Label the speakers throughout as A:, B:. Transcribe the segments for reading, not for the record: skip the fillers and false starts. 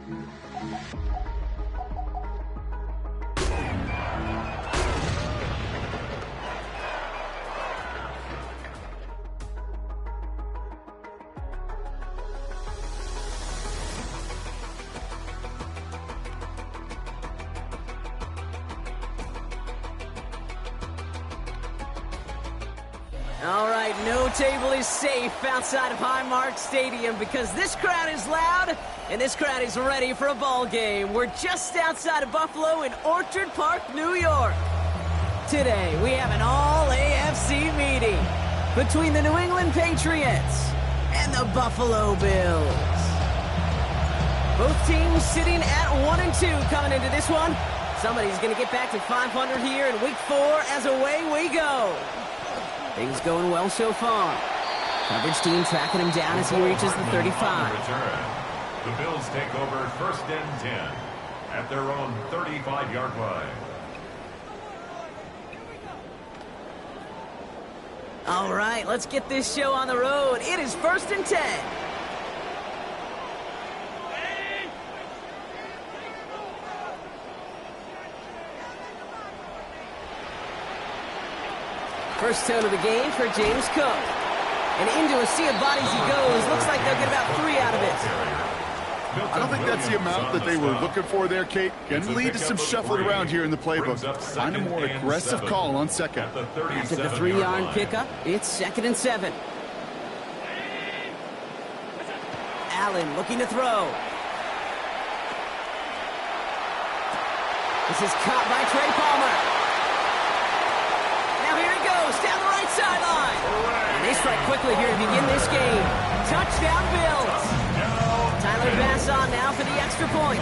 A: All right, no table is safe outside of Highmark Stadium because this crowd is loud and this crowd is ready for a ball game. We're just outside of Buffalo in Orchard Park, New York. Today, we have an all-AFC meeting between the New England Patriots and the Buffalo Bills. Both teams sitting at 1-2 coming into this one. Somebody's going to get back to 500 here in Week 4 as away we go. Things going well so far. Coverage team tracking him down as he reaches the 35.
B: The Bills take over 1st and 10 at their own 35-yard line.
A: All right, let's get this show on the road. It is 1st and 10. First tone of the game for James Cook. And into a sea of bodies he goes. Looks like they'll get about 3 out of it.
C: I don't think that's the amount that they were looking for there, Kate. Going to lead to some shuffling around here in the playbook. Find a more aggressive call on second.
A: After the 3-yard pickup, it's 2nd and 7. Allen looking to throw. This is caught by Trey Palmer. Now here he goes, down the right sideline. And they strike quickly here to begin this game. Touchdown, Bills. Tyler Bass on now for the extra point.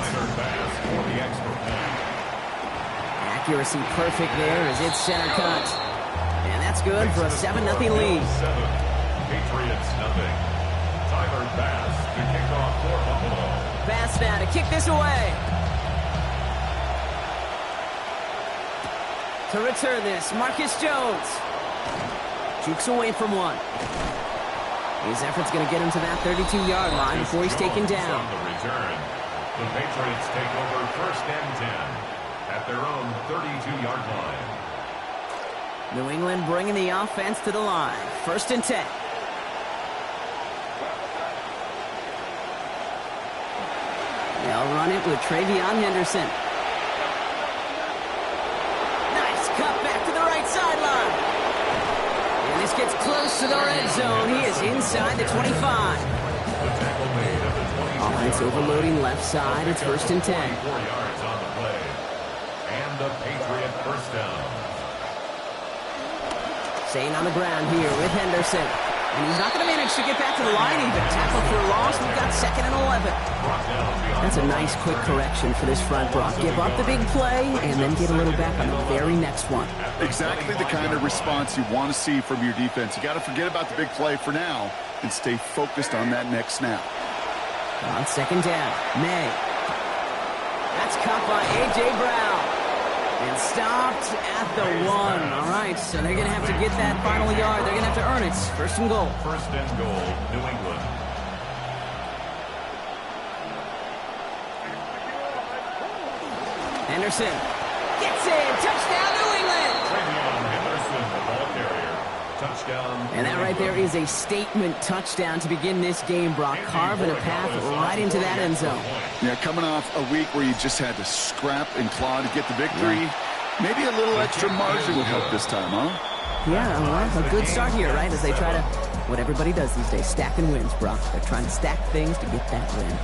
A: Accuracy perfect there as it's center cut. And that's good for a 7-0 lead.
B: Patriots nothing. Tyler Bass to kick off for Buffalo.
A: Bass now to kick this away. To return this, Marcus Jones. Jukes away from one. His effort's going to get him to that 32-yard line before he's taken down.
B: On the return, the Patriots take over 1st and 10 at their own 32-yard line.
A: New England bringing the offense to the line. 1st and 10. They'll run it with Travion Henderson. Nice cut back to the right sideline. And this gets close to the red zone. He is inside the 25. Offense overloading left side. It's 1st and 10.
B: 4 yards on the play. And the Patriot first down.
A: Staying on the ground here with Henderson. And he's not going to manage to get back to the line even. Tackle for a loss. We've got 2nd and 11. That's a nice quick correction for this front, Brock. Give up the big play and then get a little back on the very next one.
C: Exactly the kind of response you want to see from your defense. You got to forget about the big play for now and stay focused on that next snap.
A: On 2nd down, May. That's caught by A.J. Brown. And stopped at the 1. All right, so they're going to have to get that final yard. They're going to have to earn it. 1st and goal.
B: 1st and goal, New England.
A: Henderson gets in. Touchdown, New England.
B: Travion Henderson, the ball carrier. Touchdown.
A: And that right there is a statement touchdown to begin this game, Brock. Carving a path right into that end zone.
C: Yeah, coming off a week where you just had to scrap and claw to get the victory, maybe a little extra margin would help this time, huh?
A: Yeah, well, a good start here, right, as they try to, what everybody does these days, stacking wins, Brock. They're trying to stack things to get that win.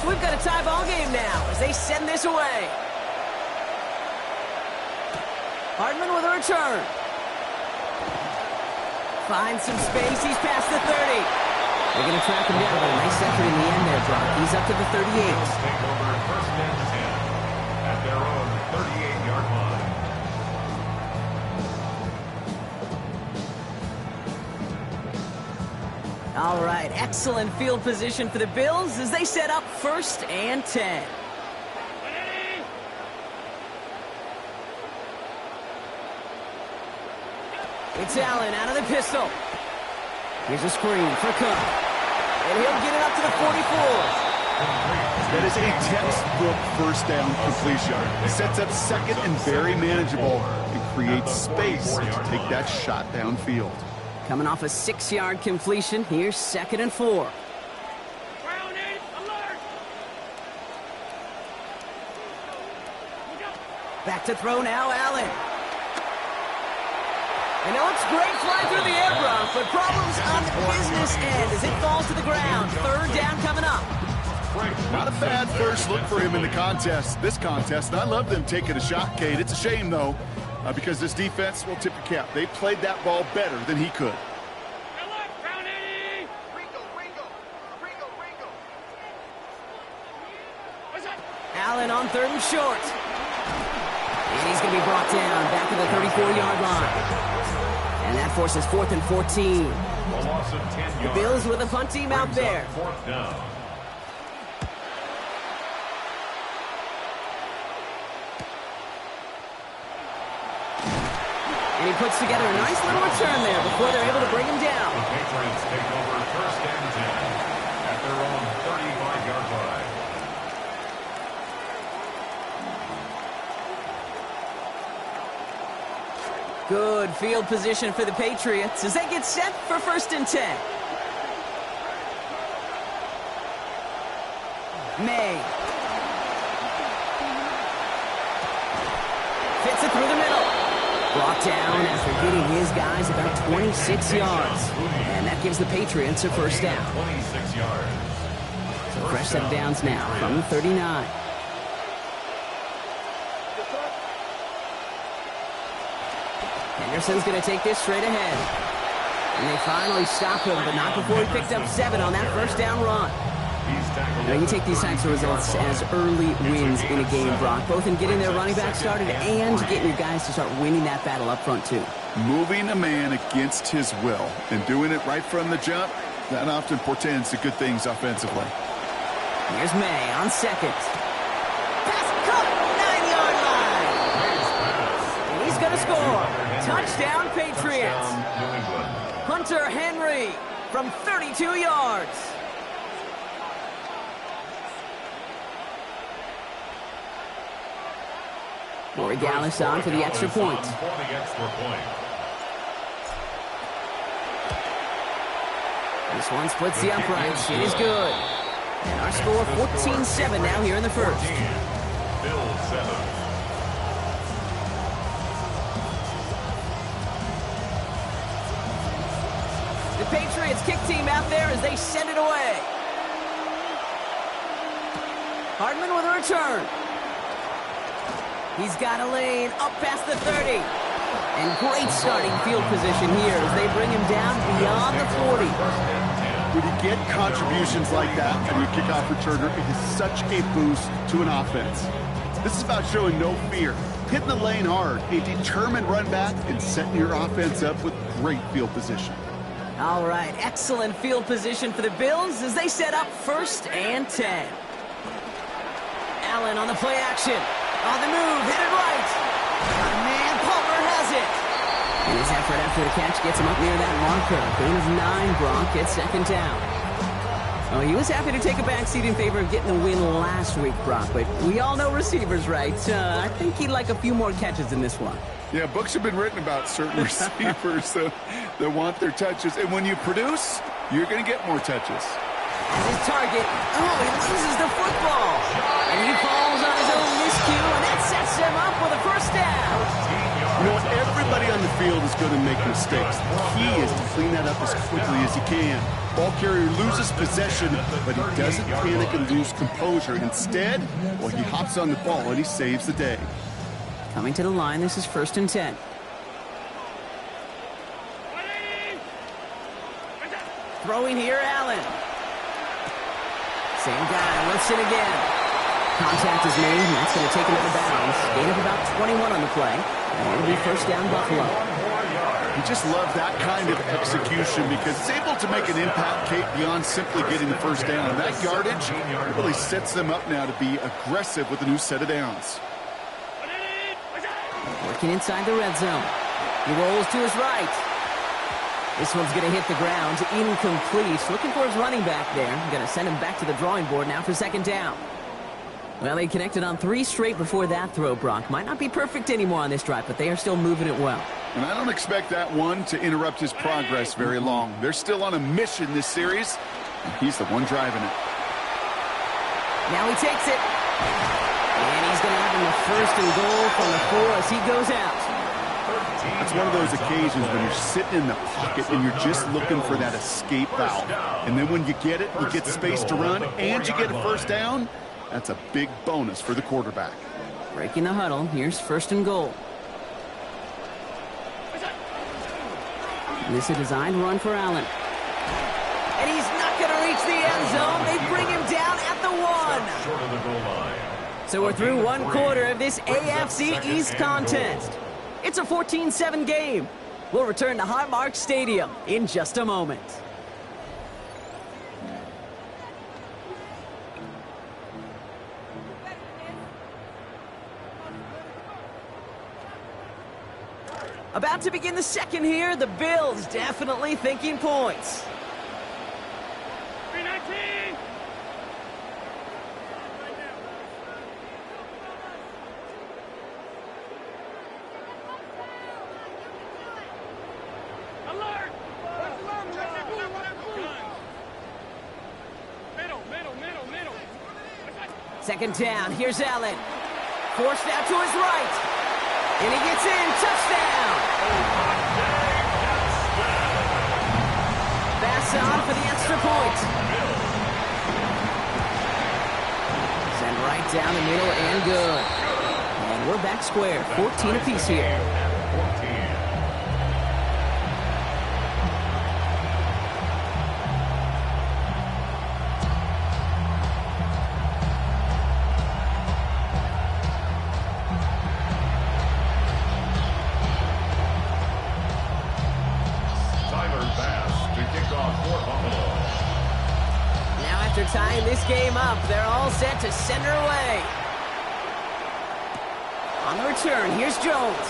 A: So we've got a tie ball game now as they send this away. Hardman with a return. Finds some space. He's past the 30. They're going to track him down, but a nice effort in the end there, Brock. He's up to the 38.
B: Take over 1st and 10 at their own 38-yard line.
A: All right, excellent field position for the Bills as they set up 1st and 10. It's Allen out of the pistol. Here's a screen for Cook. And he'll get it up to the 44.
C: That is a textbook first down completion. Sets up second and very manageable and creates space to take that shot downfield.
A: Coming off a 6-yard completion, here's 2nd and 4. Back to throw now, Allen. And it looks great flying through the air, Brock, but problems on the business end as it falls to the ground. 3rd down coming up.
C: Not a bad first look for him in the contest. This contest, and I love them taking a shot, Kate. It's a shame, though, because this defense will tip your cap. They played that ball better than he could.
A: Allen on 3rd and short. And he's going to be brought down back to the 34-yard line. And that forces 4th and 14.
B: A loss of 10 yards.
A: The Bills with a punt team out there.
B: 4th down.
A: And he puts together a nice little return there before they're able to bring him down.
B: The Patriots take over 1st and 10 at their own 35-yard line.
A: Good field position for the Patriots as they get set for 1st and 10. May. Fits it through the middle. Brought down after getting his guys about 26 yards. And that gives the Patriots a 1st down.
B: 26 yards.
A: So fresh set of downs now from the 39. Henderson's going to take this straight ahead. And they finally stop him, but not before he picked up 7 on that 1st down run. Now, you take these types of results as early wins in a game, Brock, both in getting their running back started and getting your guys to start winning that battle up front, too.
C: Moving a man against his will and doing it right from the jump, that often portends to good things offensively.
A: Here's May on 2nd. Pass cut, 9-yard line. And he's going to score. Touchdown, Patriots. Hunter Henry from 32 yards. Corey Gallis on for the extra point. This one splits the uprights. It is good. And our score 14-7 now here in the 1st.
B: Bills 7.
A: The Patriots kick team out there as they send it away. Hardman with a return. He's got a lane up past the 30. And great starting field position here as they bring him down beyond the 40.
C: When you get contributions like that from your kickoff returner, it is such a boost to an offense. This is about showing no fear, hitting the lane hard, a determined run back, and setting your offense up with great field position.
A: All right, excellent field position for the Bills as they set up 1st and 10. Allen on the play action. On the move, hit it right. Man, Palmer has it. And his effort after the catch gets him up near that marker. Gain of 9, Gronk gets 2nd down. Oh, he was happy to take a backseat in favor of getting the win last week, Brock, but we all know receivers, right? I think he'd like a few more catches in this one.
C: Yeah, books have been written about certain receivers that want their touches. And when you produce, you're going to get more touches.
A: As his target, he loses the football. And he falls on his own miscue, and that sets him up with a 1st down.
C: You know what? Everybody on the field is going to make mistakes. The key is to clean that up as quickly as he can. Ball carrier loses possession, but he doesn't panic and lose composure. Instead, he hops on the ball and he saves the day.
A: Coming to the line, this is 1st and 10. Throwing here, Allen. Same guy, Wilson again. Contact is made, and that's going to take him out of bounds. Gain of about 21 on the play. And it'll be 1st down, Buffalo.
C: You just love that kind of execution because it's able to make an impact, Kate, beyond simply getting the 1st down. And that yardage really sets them up now to be aggressive with a new set of downs.
A: Working inside the red zone. He rolls to his right. This one's going to hit the ground, incomplete. Looking for his running back there. Going to send him back to the drawing board now for second down. Well, they connected on 3 straight before that throw, Brock. Might not be perfect anymore on this drive, but they are still moving it well.
C: And I don't expect that one to interrupt his progress very long. They're still on a mission this series, and he's the one driving it.
A: Now he takes it. And he's going to have him a first and goal from the 4 as he goes out.
C: It's one of those occasions when you're sitting in the pocket and you're just looking for that escape valve. And then when you get it, you get space to run, and you get a first down. That's a big bonus for the quarterback.
A: Breaking the huddle. Here's first and goal. This is a designed run for Allen. And he's not going to reach the end zone. They bring him down at the 1.
B: Short of the goal line.
A: So we're through 1 quarter of this AFC East contest. It's a 14-7 game. We'll return to Highmark Stadium in just a moment. About to begin the second here. The Bills definitely thinking points.
D: 319! Alert! Middle.
A: Second down. Here's Allen. Forced out to his right. And he gets in. Touchdown. Pass on for the extra point. Send right down the middle and good. And we're back square. 14 apiece here.
B: 14.
A: After tying this game up, they're all set to send her away. On the return, here's Jones.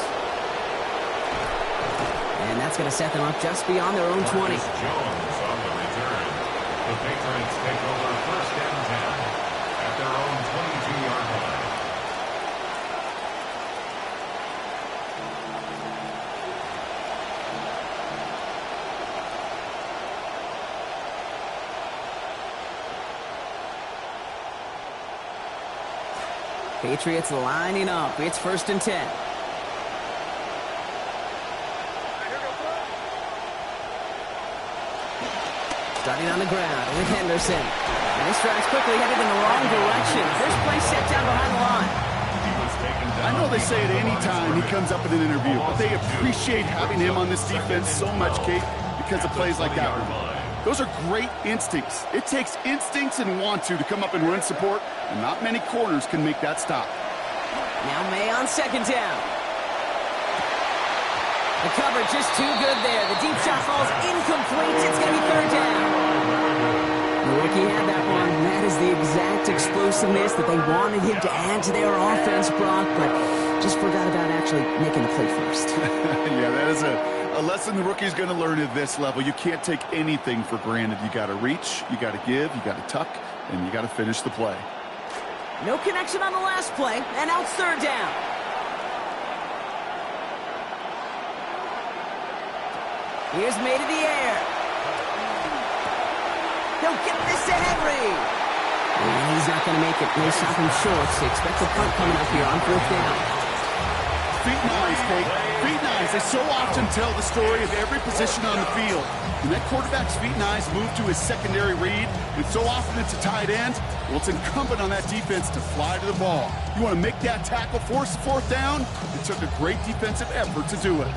A: And that's going to set them up just beyond their own 20.
B: Jones on the return. The Patriots take over first and 10 at their own 22-yard line.
A: Patriots lining up. It's first and 10. Starting on the ground with Henderson. And this drive's quickly headed in the wrong direction. First play set down behind the line.
C: I know they say it any time he comes up in an interview, but they appreciate having him on this defense so much, Kate, because of plays like that one. Those are great instincts. It takes instincts and want to come up and run support, and not many corners can make that stop.
A: Now May on second down. The coverage just too good there. The deep shot falls incomplete. It's going to be third down. The rookie had that one. That is the exact explosiveness that they wanted him to add to their offense, Brock, but just forgot about actually making the play first.
C: Yeah, that is a lesson the rookie's going to learn at this level. You can't take anything for granted. You got to reach, you got to give, you got to tuck, and you got to finish the play.
A: No connection on the last play, and now it's third down. Here's May to the air. He'll get this to Henry. And he's not going to make it. No stopping short, so expect a punt coming up here on fourth down.
C: Feet and eyes, Kate. Feet and eyes. They so often tell the story of every position on the field. When that quarterback's feet and eyes move to his secondary read, and so often it's a tight end, well, it's incumbent on that defense to fly to the ball. You want to make that tackle, force the fourth down? It took a great defensive effort to do it.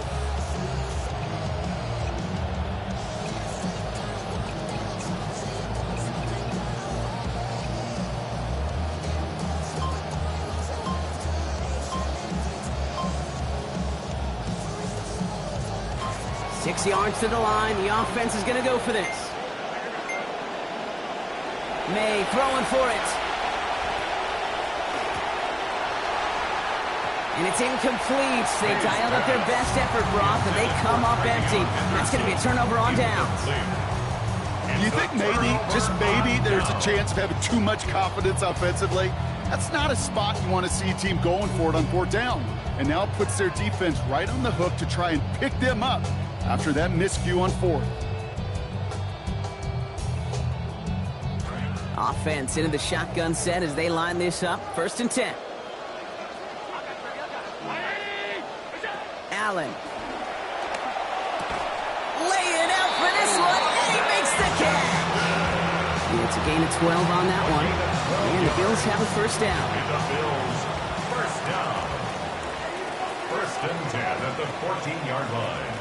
A: Six yards to the line. The offense is going to go for this. May throwing for it. And it's incomplete. They dialed up their best effort, Brock, but they come up empty. That's going to be a turnover on downs.
C: Do you think maybe, just maybe, there's a chance of having too much confidence offensively? That's not a spot you want to see a team going for it on fourth down. And now it puts their defense right on the hook to try and pick them up after that miscue on fourth.
A: Offense into the shotgun set as they line this up. 1st and 10. Allen. Laying out for this one, and he makes the catch. It's a gain of 12 on that one. And the Bills have a 1st down.
B: And the Bills, 1st down. 1st and 10 at the 14-yard line.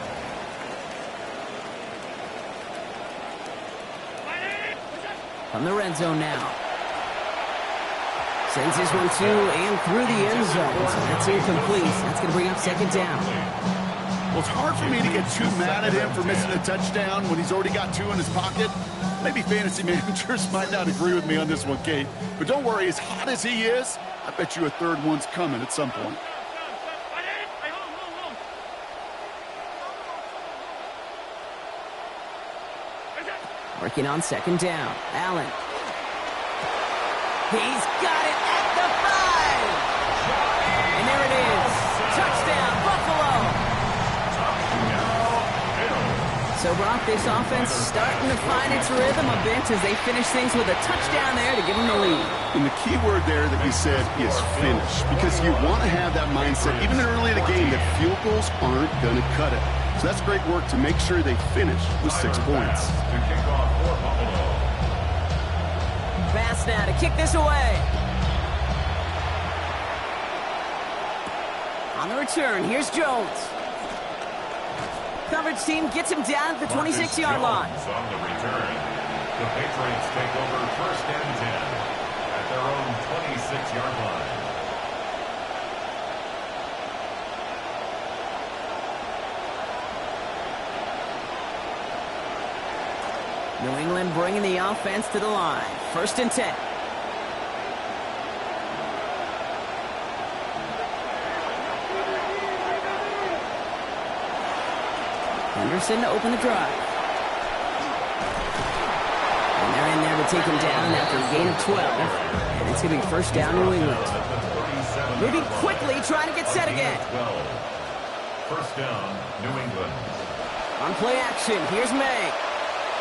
A: From the red zone now. Sends this one to and through the end zone. So that's incomplete. That's going to bring up 2nd down.
C: Well, it's hard for me to get too mad at him for missing a touchdown when he's already got 2 in his pocket. Maybe fantasy managers might not agree with me on this one, Kate. But don't worry, as hot as he is, I bet you a 3rd one's coming at some point.
A: Working on 2nd down. Allen. He's got it at the 5. And there it is. Touchdown, Buffalo. So, Brock, this offense starting to find its rhythm a bit as they finish things with a touchdown there to give them the lead.
C: And the key word there that you said is finish, because you want to have that mindset, even early in the game, that field goals aren't going to cut it. So that's great work to make sure they finish with 6 points.
B: To kick off for Buffalo.
A: Pass now to kick this away. On the return, here's Jones. Coverage team gets him down at the 26-yard line.
B: On the return, the Patriots take over 1st and 10 at their own 26-yard line.
A: New England bringing the offense to the line. 1st and 10. Henderson to open the drive. And they're in there to take him down after a gain of 12. And it's going to be 1st down New England. Moving quickly, trying to get set again.
B: 1st down, New England.
A: On play action, here's May.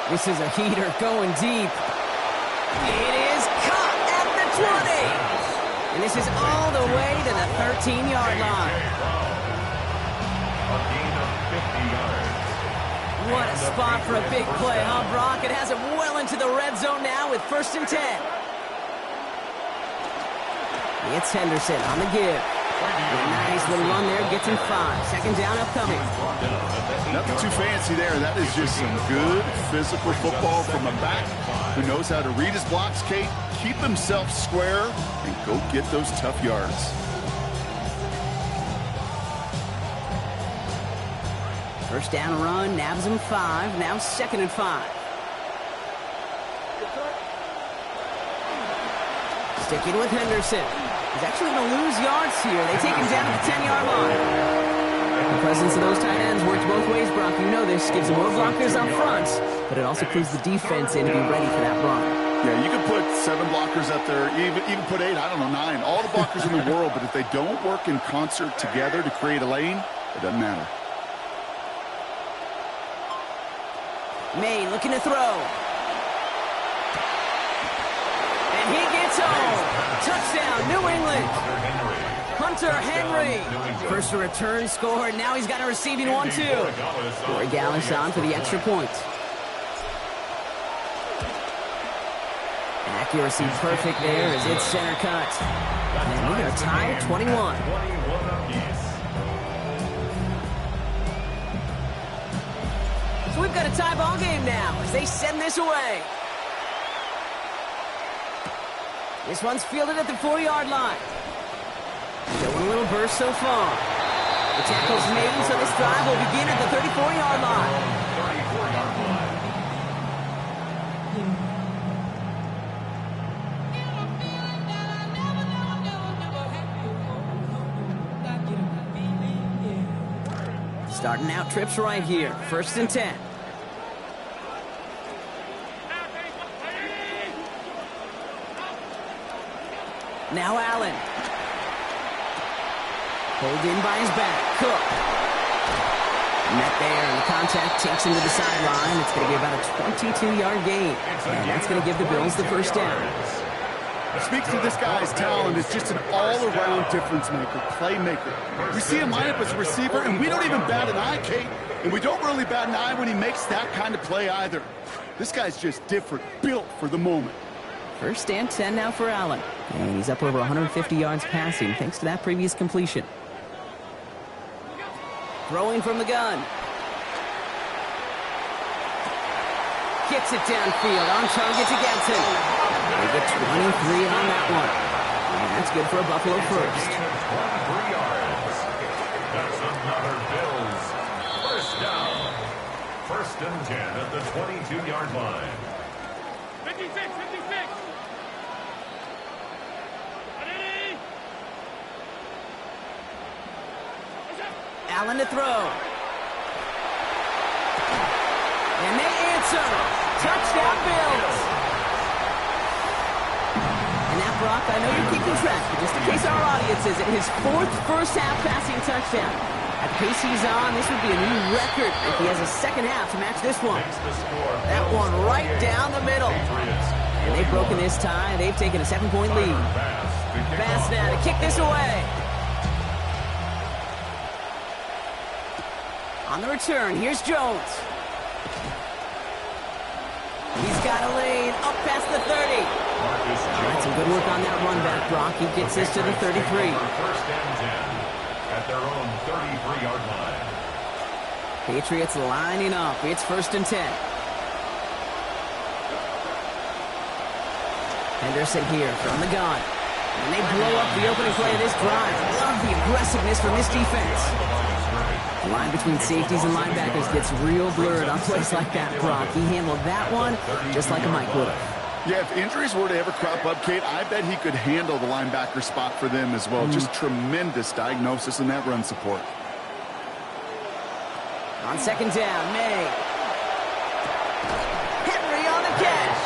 A: This is a heater going deep. It is caught at the 20. And this is all the way to the 13-yard line.
B: A gain of 50 yards.
A: What a spot for a big play, huh, Brock? It has it well into the red zone now with 1st and 10. It's Henderson on the give. A nice little run there, gets him 5. 2nd down upcoming.
C: Nothing too fancy there. That is just some good physical football from a back who knows how to read his blocks, Kate, keep himself square, and go get those tough yards.
A: First down run, nabs him 5. Now 2nd and 5. Sticking with Henderson. He's actually going to lose yards here. They take him down to the 10-yard line. The presence of those tight ends works both ways, Brock. You know this. Gives them more blockers up front, but it also clues the defense in to be ready for that run.
C: Yeah, you can put 7 blockers up there, even put 8, I don't know, 9. All the blockers in the world, but if they don't work in concert together to create a lane, it doesn't matter.
A: May looking to throw. And he gets home. Touchdown, New England. Hunter Henry. First a return score, and now he's got a receiving one, too. Corey Gallis on for the extra point. Accuracy perfect there as it's center cut. And we are tied at 21. So we've got a tie ball game now as they send this away. This one's fielded at the 4-yard line. Showing a little burst so far. The tackle's made, so this drive will begin at the 34-yard line.
B: 34-yard line.
A: Starting out trips right here. 1st and 10. Now Allen. Pulled in by his back. Cook. Met there, and the contact takes him to the sideline. It's going to be about a 22-yard gain. And that's going to give the Bills the first down.
C: Speaks to this guy's talent. It's just an all-around difference maker, playmaker. We see him line up as a receiver, and we don't even bat an eye, Kate. And we don't really bat an eye when he makes that kind of play either. This guy's just different, built for the moment.
A: 1st and 10 now for Allen. And he's up over 150 yards passing thanks to that previous completion. Throwing from the gun. Gets it downfield. On target to Getson. They get 23 on that one. And that's good for a Buffalo first.
B: 23 yards. That's another Bills first down. 1st and 10 at the 22-yard line.
D: 56, 56.
A: Allen to throw. And they answer. Touchdown, Bills. And that, Brock, I know you're keeping track, but just in case our audience isn't, his 4th first-half passing touchdown. At the pace he's on, this would be a new record if he has a second half to match this one. That one right down the middle. And they've broken this tie. They've taken a 7-point lead. Pass now to kick this away. On the return, here's Jones. He's got a lane up past the 30. Some good work on that run back, Brock. He gets this to the 33.
B: 1st and 10 at their own 33-yard line.
A: Patriots lining up. It's 1st and 10. Henderson here from the gun. And they blow up the opening play of this drive. Love the aggressiveness from this defense. The line between safeties and linebackers gets real blurred on plays like that, Brock. He handled that one just like a Mike would have.
C: Yeah, if injuries were to ever crop up, Kate, I bet he could handle the linebacker spot for them as well. Just tremendous diagnosis in that run support.
A: On 2nd down, May. Henry on the catch.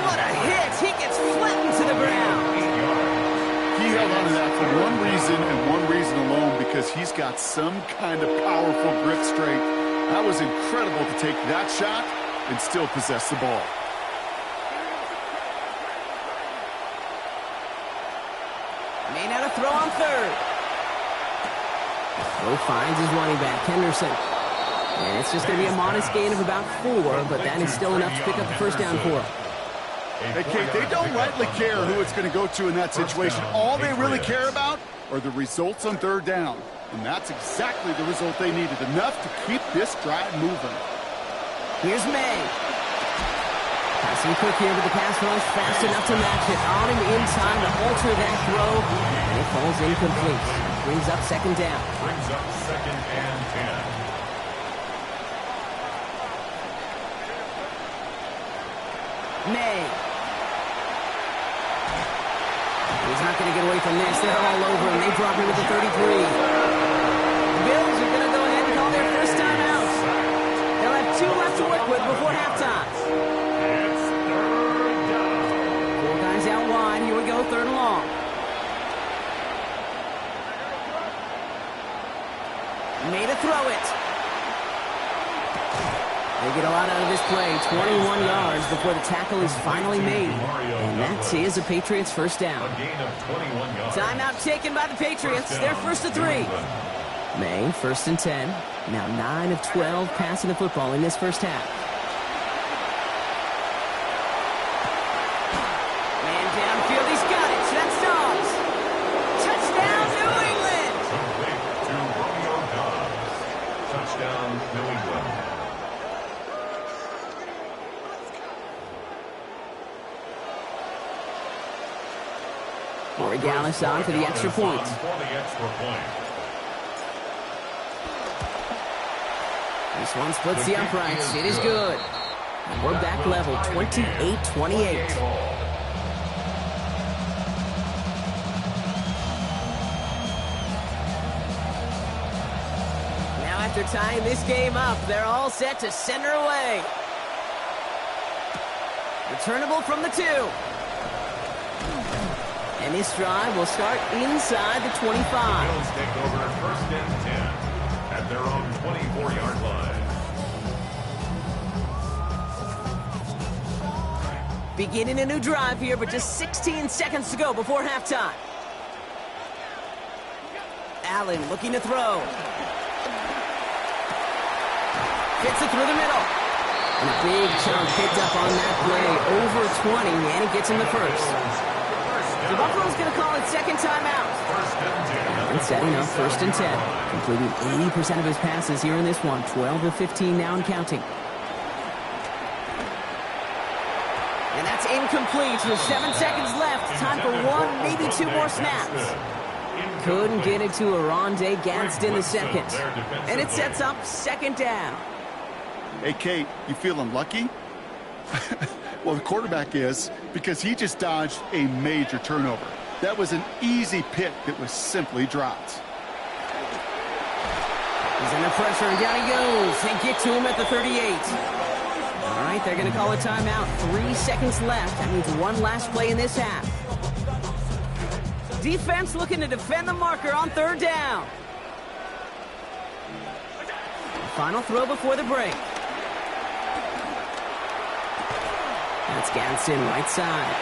A: What a hit. He gets flattened to the ground.
C: He held on to that for one reason and one reason alone, because he's got some kind of powerful grip strength. That was incredible to take that shot and still possess the ball.
A: May not have throw on 3rd. Throw finds his running back, Henderson. And it's just going to be a modest gain of about 4, but that is still enough to pick up the first down for him.
C: Hey, Kate, they don't rightly care who it's going to go to in that situation. All they really care about are the results on 3rd down. And that's exactly the result they needed, enough to keep this drive moving.
A: Here's May. Passing quick here with the pass rush, fast enough to match it. On him in time to alter that throw. And it falls incomplete. Brings up 2nd down.
B: Brings up 2nd and 10.
A: May. He's not going to get away from this. They're all over him. They drop him with the 33. The Bills are going to go ahead and call their first time out. They'll have 2 left to work with before halftime.
B: It's 3rd down.
A: 4 guys out wide. Here we go, 3rd and long. Made a throw it. They get a lot out of this play. 21 yards before the tackle is finally made. And that is a Patriots first down.
B: A gain of 21 yards.
A: Timeout taken by the Patriots. They're 1st and 3. May, 1st and 10. Now 9 of 12 passing the football in this first half. Man downfield, he's got it. That's Dobbs. Touchdown, New England.
B: Complete to Romeo Dobbs. Touchdown, New England.
A: Corey Gallis on for the extra point. This one splits the uprights. It is good. And we're back level, 28-28. Now after tying this game up. They're all set to center away. Returnable from the 2. And this drive will start inside the 25.
B: Bills take over 1st and 10 at their own 24-yard line.
A: Beginning a new drive here, but just 16 seconds to go before halftime. Allen looking to throw. Gets it through the middle. And a big chunk picked up on that play. Over 20, and he gets him the first. The Buffalo's going to call it second timeout. And setting up 1st and 10. Completing 80% of his passes here in this one. 12 of 15 now and counting. And that's incomplete with 7 seconds left. Time for 1, maybe 2 more snaps. Couldn't get it to Oronde Gadsden the second. And it sets up 2nd down.
C: Hey, Kate, you feeling lucky? Well, the quarterback is, because he just dodged a major turnover. That was an easy pick that was simply dropped.
A: He's under pressure, and down he goes. They get to him at the 38. All right, they're going to call a timeout. 3 seconds left. That means one last play in this half. Defense looking to defend the marker on 3rd down. Final throw before the break. That's Gadsden right side.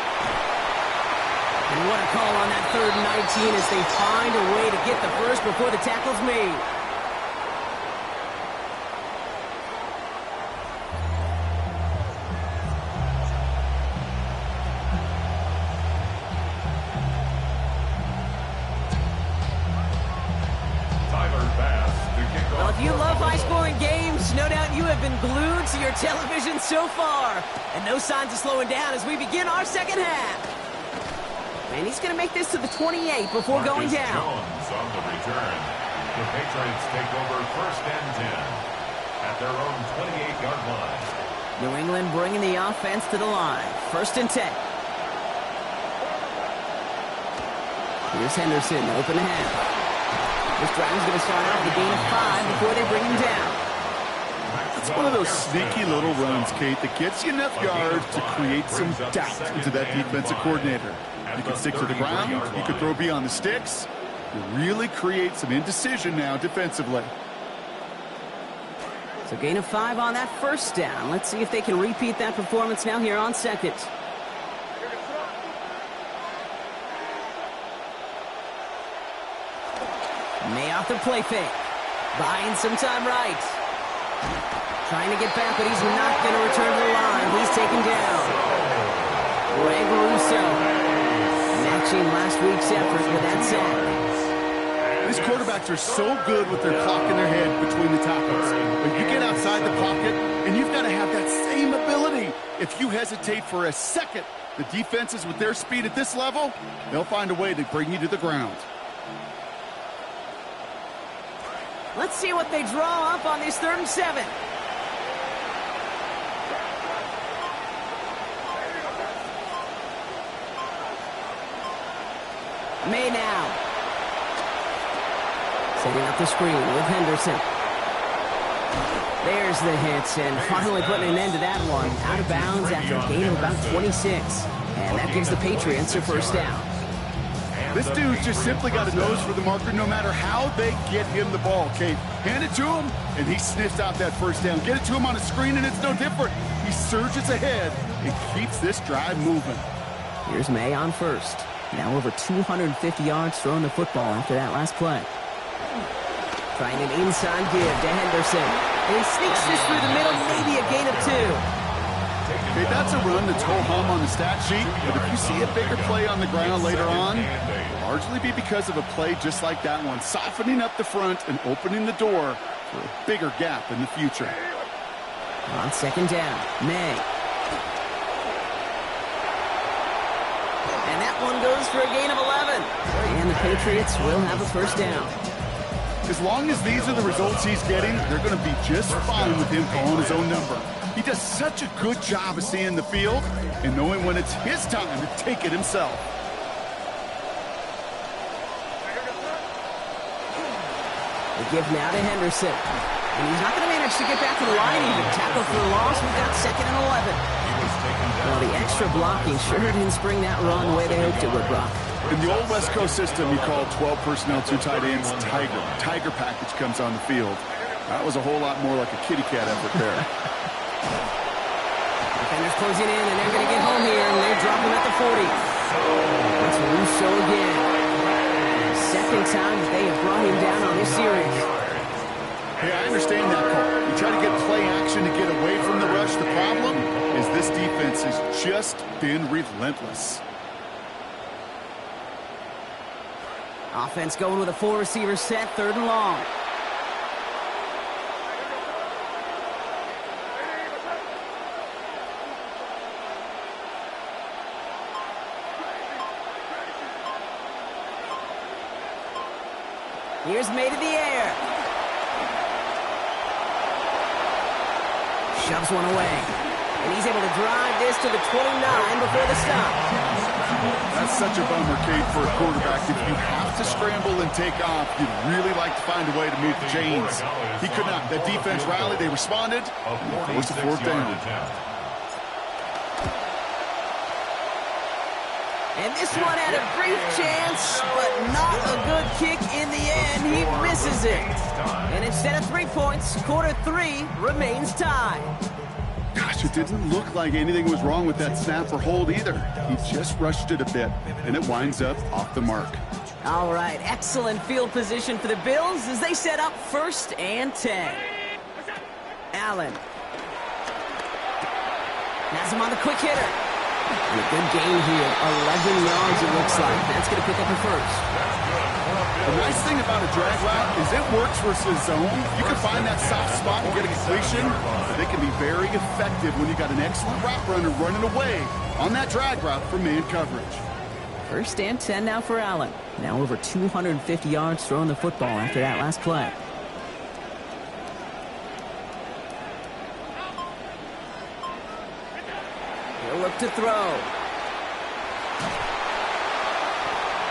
A: And what a call on that 3rd and 19 as they find a way to get the first before the tackle's made. Well, if you love high-scoring games, no doubt you have been glued to your television so far. And no signs of slowing down as we begin our second half. And he's going to make this to the 28 before going down.
B: Jones on the return. The Patriots take over 1st and 10 at their own 28-yard line.
A: New England bringing the offense to the line. 1st and 10. Here's Henderson, open to half. This drive is going to start out with a gain of 5 before they bring him down.
C: It's one of those sneaky little runs, Kate, that gets you enough yards to create some doubt into that defensive coordinator. You can stick to the ground, you can throw beyond the sticks. You really create some indecision now defensively.
A: So gain of 5 on that 1st down. Let's see if they can repeat that performance now here on 2nd. May off the play fake. Buying some time right. Trying to get back, but he's not going to return to the line. He's taken down. Greg Russo matching last week's effort with that sack.
C: These quarterbacks are so good with their clock in their head between the tackles. When you get outside the pocket, and you've got to have that same ability. If you hesitate for a second, the defenses with their speed at this level, they'll find a way to bring you to the ground.
A: Let's see what they draw up on this 3rd and 7. May now. Setting up the screen with Henderson. There's the hit, and finally putting an end to that one. Out of bounds after a gain of about 26. And that gives the Patriots their 1st down.
C: This dude's just simply got a nose for the marker no matter how they get him the ball, Kate. Hand it to him, and he sniffs out that 1st down. Get it to him on a screen, and it's no different. He surges ahead and keeps this drive moving.
A: Here's May on 1st. Now over 250 yards throwing the football after that last play. Trying an inside give to Henderson. And he sneaks this through the middle, maybe a gain of 2.
C: Okay, that's a run that's ho-hum on the stat sheet, but if you see a bigger play on the ground later on, it'll largely be because of a play just like that one, softening up the front and opening the door for a bigger gap in the future.
A: On 2nd down, May. And that one goes for a gain of 11. And the Patriots will have a 1st down.
C: As long as these are the results he's getting, they're going to be just fine with him calling his own number. He does such a good job of seeing the field and knowing when it's his time to take it himself.
A: The give now to Henderson. And he's not going to manage to get back to the line even. Tackle for a loss. We've got 2nd and 11. Well, the extra blocking sure didn't spring that run the way they hoped it would, Brock.
C: In the old West Coast system, you call 12 personnel, 2 tight ends, Tiger. Tiger package comes on the field. That was a whole lot more like a kitty cat effort there.
A: Defenders closing in, and they're going to get home here, and they drop him at the 40. It's Russo again. Second time that they have brought him down on this series.
C: Hey, I understand that call. You try to get play action to get away from the rush. The problem is this defense has just been relentless.
A: Offense going with a 4-receiver set, 3rd and long. Here's made in the air. Shoves one away. And he's able to drive this to the 29 before the stop.
C: That's such a bummer, Kate, for a quarterback. If you have to scramble and take off, you'd really like to find a way to move the chains. He could not. The defense rallied. They responded. It was the 4th down.
A: And this one had a brief chance, but not a good kick in the end. He misses it. And instead of 3 points, quarter 3 remains tied.
C: Gosh, it didn't look like anything was wrong with that snap or hold either. He just rushed it a bit, and it winds up off the mark.
A: All right, excellent field position for the Bills as they set up 1st and 10. Allen. Has him on the quick hitter. And a good gain here. 11 yards it looks like. That's going to pick up a 1st.
C: The nice thing about a drag route is it works versus zone. You can find that soft spot and get a completion, but they can be very effective when you got an excellent route runner running away on that drag route for man coverage.
A: 1st and 10 now for Allen. Now over 250 yards throwing the football after that last play. He'll look to throw.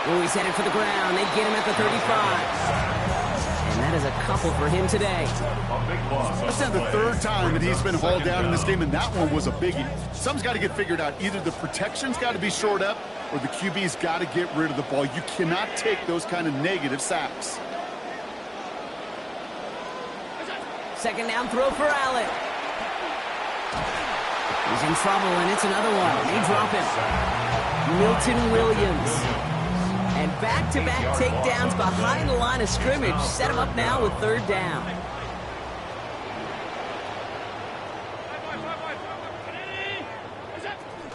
A: Oh, he's headed for the ground. They get him at the 35. And that is a couple for him today.
C: That's now the 3rd time that he's been hauled down in this game, and that one was a biggie. Something's got to get figured out. Either the protection's got to be shored up, or the QB's got to get rid of the ball. You cannot take those kind of negative sacks.
A: 2nd down throw for Allen. He's in trouble, and it's another one. They drop him. Milton Williams. And back-to-back takedowns behind the line of scrimmage set him up now with 3rd down.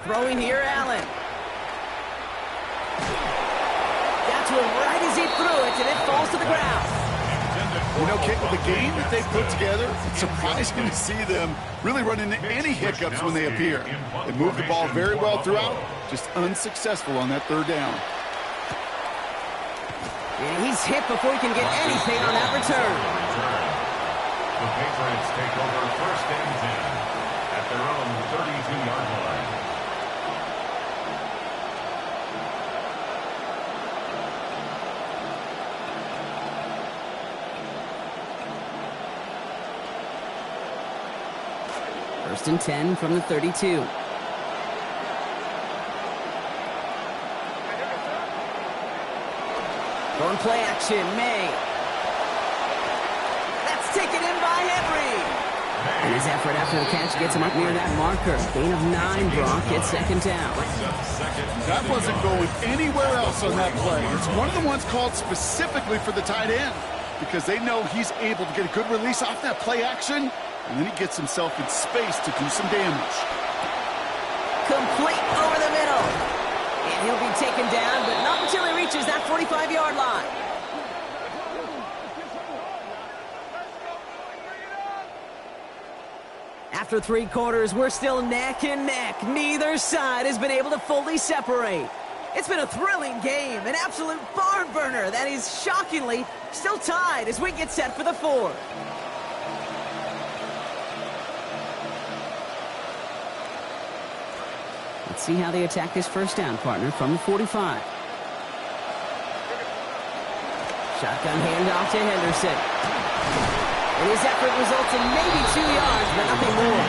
A: Throwing here, Allen. Got to him right as he threw it, and it falls to the ground.
C: You know, Kate, with the game that they put together, it's surprising to see them really run into any hiccups when they appear. They moved the ball very well throughout, just unsuccessful on that 3rd down.
A: And he's hit before he can get anything on that return.
B: The Patriots take over 1st and 10 at their own 32-yard line.
A: First and 10 from the 32. Going play action, May. That's taken in by Henry. And his effort after the catch gets him up near that marker. Gain of 9, Brock. It's 2nd down.
C: That wasn't going anywhere else on that play. It's one of the ones called specifically for the tight end because they know he's able to get a good release off that play action, and then he gets himself in space to do some damage.
A: Complete over the middle. And he'll be taken down, but not until he reaches that 45-yard line. After 3 quarters, we're still neck and neck. Neither side has been able to fully separate. It's been a thrilling game, an absolute barn burner that is shockingly still tied as we get set for the 4th. Let's see how they attack this 1st down, partner, from the 45. Shotgun handoff to Henderson. And his effort results in maybe 2 yards, but nothing more.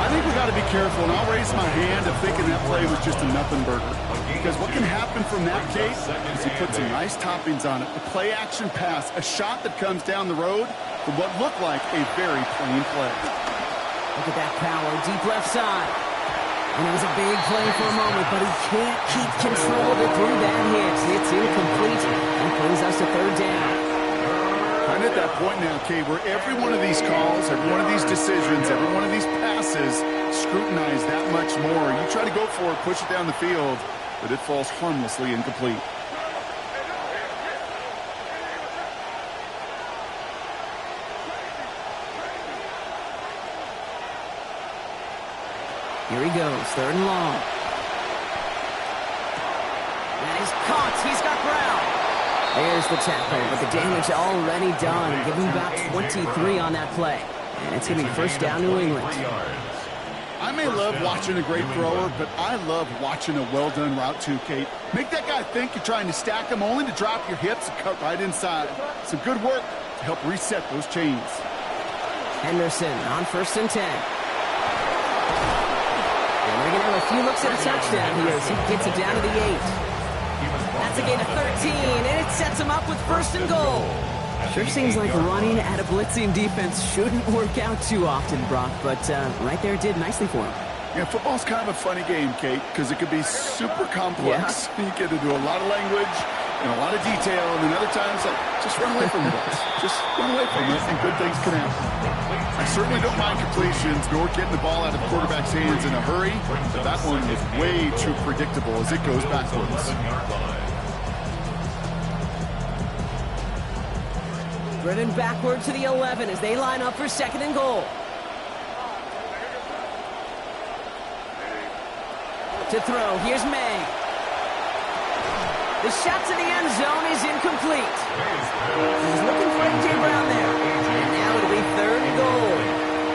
C: I think we got to be careful, and I'll raise my hand of thinking that play was just a nothing burger. Because what can happen from that, Kate, is he puts some nice toppings on it. A play-action pass, a shot that comes down the road from what looked like a very plain play.
A: Look at that power, deep left side. And it was a big play for a moment, but he can't keep control of it through that hit. It's incomplete, and brings us to third down.
C: I'm at that point now, Kate, where every one of these calls, every one of these decisions, every one of these passes scrutinize that much more. You try to go for it, push it down the field, but it falls harmlessly incomplete.
A: Here he goes, third and long. That is caught. He's got ground. There's the tackle, but the damage already done. Give him about 23 on that play. And it's going to be first down, New England.
C: I may love watching a great thrower, but I love watching a well-done route too, Kate. Make that guy think you're trying to stack him only to drop your hips and cut right inside. Some good work to help reset those chains.
A: Henderson on first and 10. And they're going to have a few looks at a touchdown here as he gets it down to the 8. That's a gain of 13, and it sets him up with first and goal. Sure seems like running at a blitzing defense shouldn't work out too often, Brock, but right there it did nicely for him.
C: Yeah, football's kind of a funny game, Kate, because it could be super complex. Yeah. You get to do a lot of language and a lot of detail, and then other times, like, just run away from it. Just run away from it, and good things can happen. I certainly don't mind completions, nor getting the ball out of the quarterback's hands in a hurry, but that one was way too predictable as it goes backwards.
A: Driven backward to the 11 as they line up for second and goal. To throw, here's May. The shot to the end zone is incomplete. He's looking for A.J. Brown there. And now it'll be third and goal.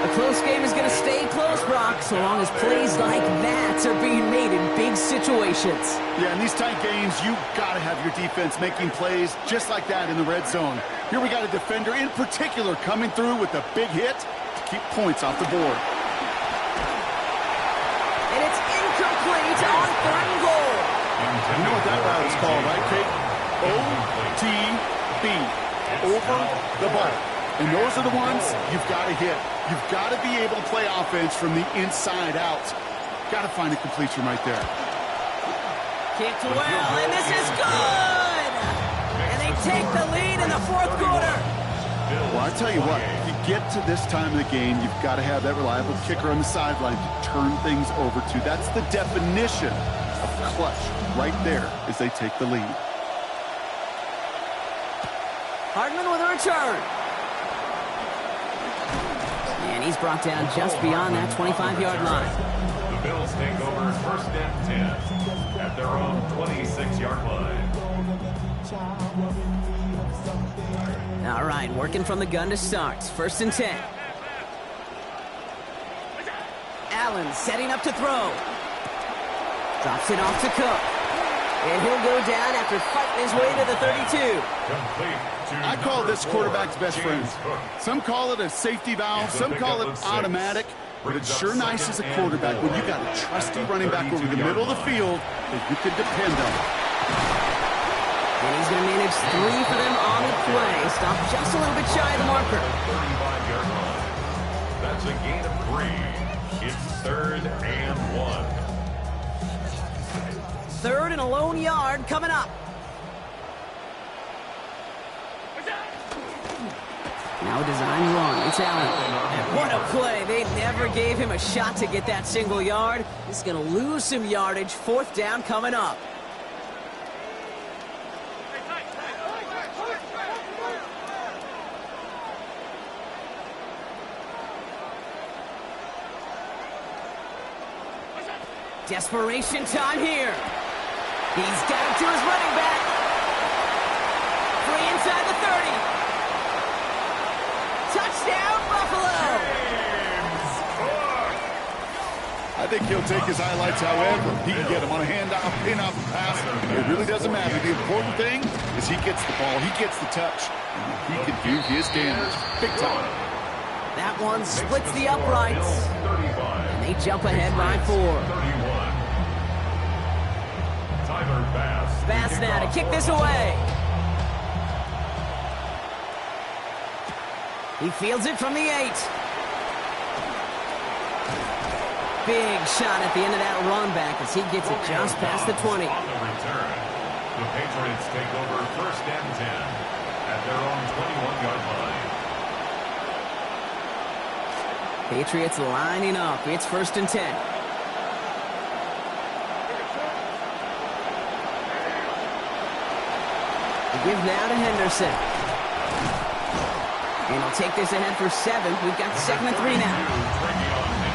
A: A close game is going to stay close, Brock, so long as plays like that are being made in big situations.
C: Yeah, in these tight games, you got to have your defense making plays just like that in the red zone. Here we got a defender in particular coming through with a big hit to keep points off the board.
A: And it's incomplete on third and goal.
C: You know what that route is called, right, Kate? O-T-B. Over the ball. And those are the ones you've got to hit. You've got to be able to play offense from the inside out. Got to find a completion right there.
A: Kicked well, and this is good! And they take the lead in the fourth quarter.
C: Well, I tell you what, if you get to this time of the game, you've got to have that reliable kicker on the sideline to turn things over to. That's the definition of clutch right there as they take the lead.
A: Hardman with a return. And he's brought down just beyond that 25-yard line.
B: The Bills take over first and 10 at their own 26-yard line.
A: All right, working from the gun to start. First and 10. Allen setting up to throw. Drops it off to Cook. And he'll go down after fighting his way to the 32.
C: I call this quarterback's best friend. Some call it a safety valve, some call it automatic, but it's sure nice as a quarterback when you got a trusty running back over the middle of the field that you can depend on.
A: And he's going to manage 3 for them on the play. Stop just a little bit shy of the marker.
B: 35-yard line. That's a gain of 3. It's third and 1.
A: Third and a lone yard coming up. Now a design run. It's Allen. And what a play. They never gave him a shot to get that single yard. He's going to lose some yardage. Fourth down coming up. Desperation time here. He's got him to his running back. Free inside the 30. Touchdown, Buffalo.
C: I think he'll take his highlights however he can get them on a handoff, pin-off, pass. It really doesn't matter. The important thing is he gets the ball, he gets the touch, and he can do his damage big time.
A: That one splits the uprights, and they jump ahead by 4. Bass now to kick this away. He fields it from the 8. Big shot at the end of that run back as he gets it just past the 20.
B: On the return, the Patriots take over 1st and 10 at their own 21-yard line.
A: Patriots lining up. It's 1st and 10. The give now to Henderson. And he'll take this ahead for 7. We've got 2nd and 3 now.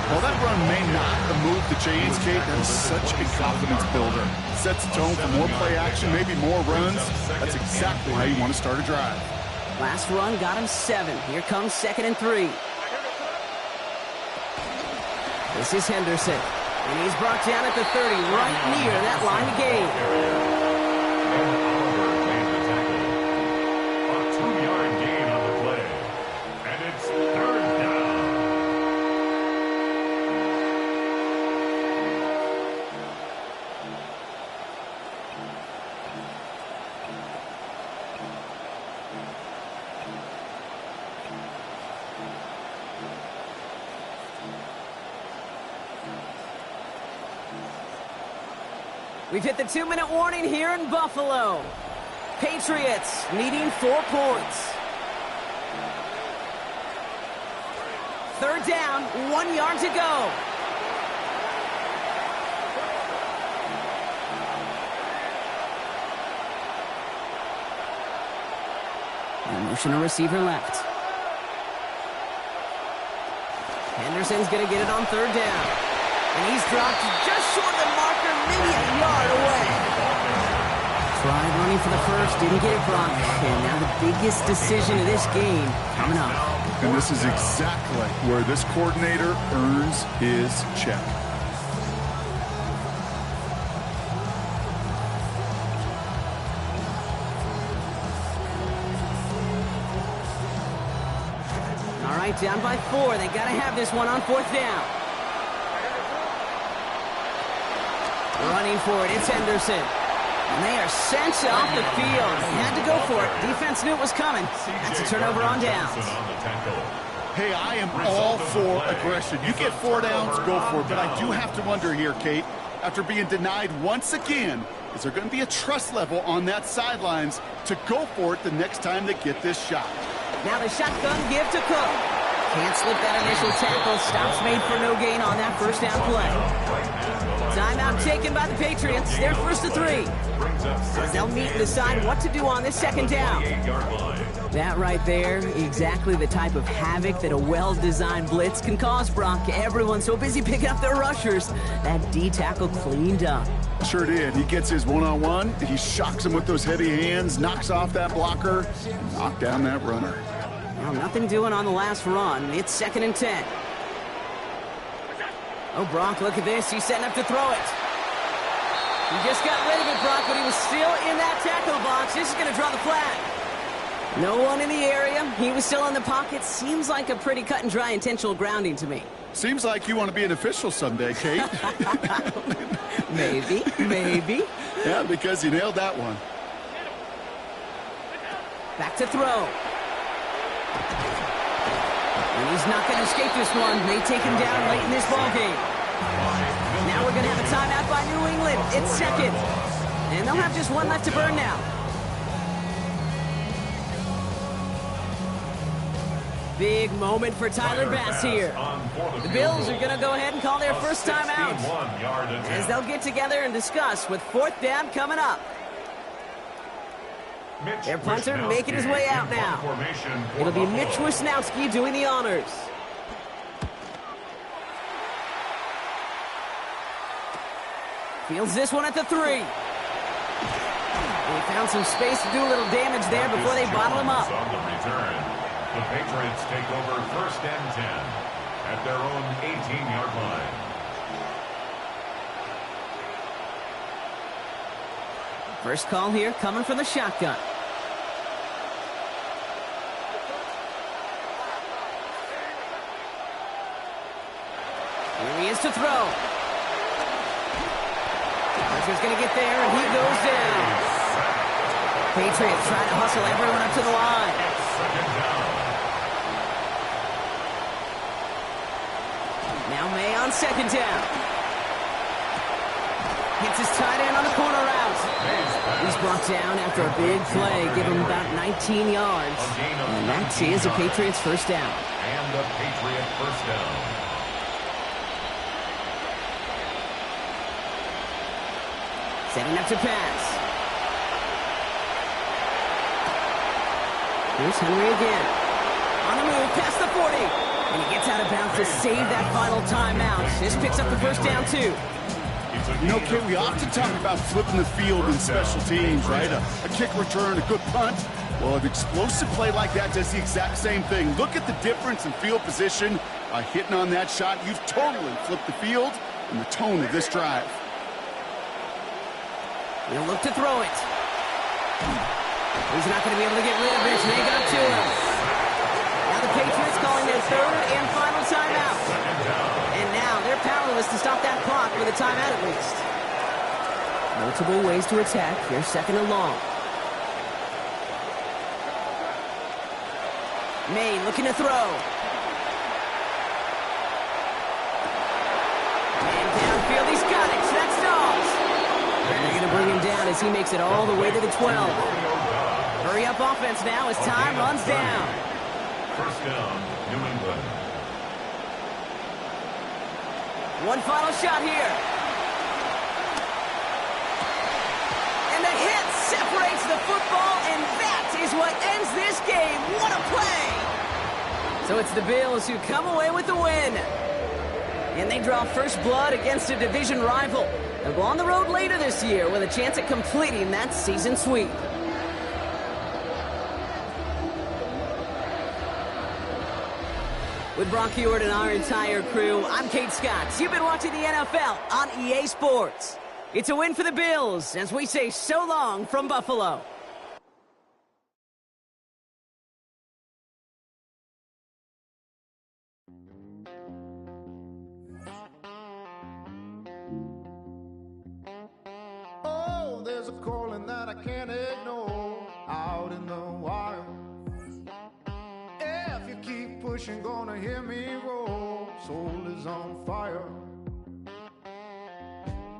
C: Well, that run may not have moved the chains, Kate. That is such a confidence builder. Sets the tone for more play action, maybe more runs. That's exactly how you want to start a drive.
A: Last run got him 7. Here comes 2nd and 3. This is Henderson. And he's brought down at the 30, right near that line of gain.
B: A 2-yard gain on the play. And it's 3rd down.
A: We've hit the 2-minute warning here in Buffalo. Patriots needing 4 points. 3rd down, 1 yard to go. And motion a receiver left. Henderson's going to get it on 3rd down. And he's dropped just short of the marker, maybe a yard away. Tried running for the first, didn't get it, Brock. And now the biggest decision of this game coming up.
C: And this is exactly where this coordinator earns his check.
A: All right, down by 4. They got to have this one on 4th down. Running for it, it's Henderson. And they are sent off the field. They had to go for it. Defense knew it was coming. That's a turnover on downs.
C: Hey, I am all for aggression. You get 4 downs, go for it. But I do have to wonder here, Kate, after being denied once again, is there going to be a trust level on that sidelines to go for it the next time they get this shot?
A: Now the shotgun give to Cook. Can't slip that initial tackle. Stops made for no gain on that 1st down play. Timeout taken by the Patriots. They're 1st to 3. As they'll meet and decide what to do on this 2nd down. That right there, exactly the type of havoc that a well-designed blitz can cause, Brock. Everyone's so busy picking up their rushers. That D tackle cleaned up.
C: Sure did. He gets his one-on-one. He shocks him with those heavy hands, knocks off that blocker, knock down that runner.
A: Well, nothing doing on the last run. It's 2nd and 10. Oh, Brock, look at this. He's setting up to throw it. He just got rid of it, Brock, but he was still in that tackle box. This is going to draw the flag. No one in the area. He was still in the pocket. Seems like a pretty cut and dry intentional grounding to me.
C: Seems like you want to be an official someday, Kate.
A: Maybe, maybe.
C: Yeah, because you nailed that one.
A: Back to throw. And he's not going to escape this one. They take him down late in this ballgame. Now we're going to have a timeout by New England. It's 2nd. And they'll have just 1 left to burn now. Big moment for Tyler Bass here. The Bills are going to go ahead and call their first timeout as they'll get together and discuss with 4th down coming up. Their punter making his way out now. It'll be Mitch Wisnowski doing the honors. Fields this one at the 3. They found some space to do a little damage there before they bottle him up.
B: On the return, the Patriots take over 1st and 10 at their own 18-yard line.
A: First call here coming from the shotgun. Here he is to throw. Pressure's going to get there, and he goes down. Patriots trying to hustle everyone up to the line. Now May on second down. Hits his tight end on the corner route. He's brought down after a big play, give him about 19 yards. And that is a Patriots first down.
B: And a Patriot first down.
A: Setting up to pass. Here's Henry again. On the move, past the 40. And he gets out of bounds to save that final timeout. This picks up the first down, too.
C: You know, Kate, we often talk about flipping the field in special teams, right? A kick return, a good punt. Well, an explosive play like that does the exact same thing. Look at the difference in field position. By hitting on that shot, you've totally flipped the field and the tone of this drive.
A: He'll look to throw it. He's not going to be able to get rid of it. They got to him. Now the Patriots calling their third and final timeout. And now they're powerless to stop that clock with a timeout at least. Multiple ways to attack. Here's second and long. May looking to throw. And downfield, he's got it. That's Dobbs. And they're going to bring him down as he makes it all the way to the 12. Hurry up offense now as time runs down.
B: First down, New England.
A: One final shot here. And the hit separates the football, and that is what ends this game. What a play! So it's the Bills who come away with the win. And they draw first blood against a division rival. They'll go on the road later this year with a chance at completing that season sweep. With Brock Huard and our entire crew, I'm Kate Scott. You've been watching the NFL on EA Sports. It's a win for the Bills as we say so long from Buffalo.
E: Oh, there's a calling that I can't ignore out in the wild. If you keep pushing, gonna hear me roar. Soul is on fire.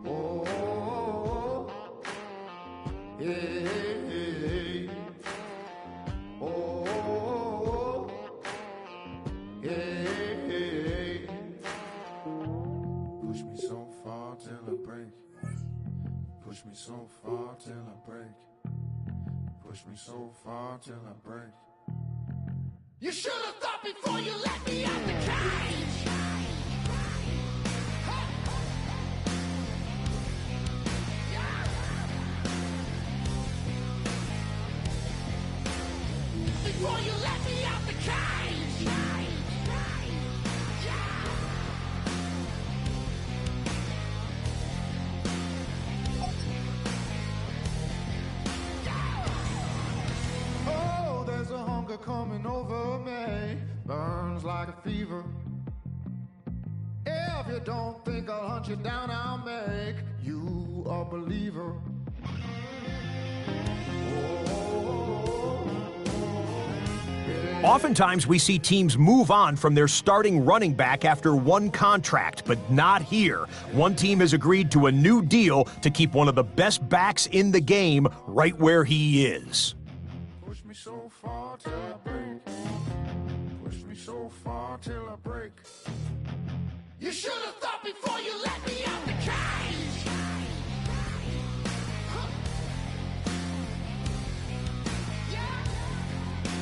E: Oh, hey, hey, oh, hey, hey. Push me so far till I break. Push me so far till I break. Push me so far till I break. You should have thought before you let me out the cage. Before you let me out the cage. Oh, there's a hunger coming over me, burns like a fever. If you don't think I'll hunt you down, I'll make you a believer.
F: Oftentimes, we see teams move on from their starting running back after one contract, but not here. One team has agreed to a new deal to keep one of the best backs in the game right where he is.
E: Push me so far till I break. Push me so far till I break. You should have thought before you let me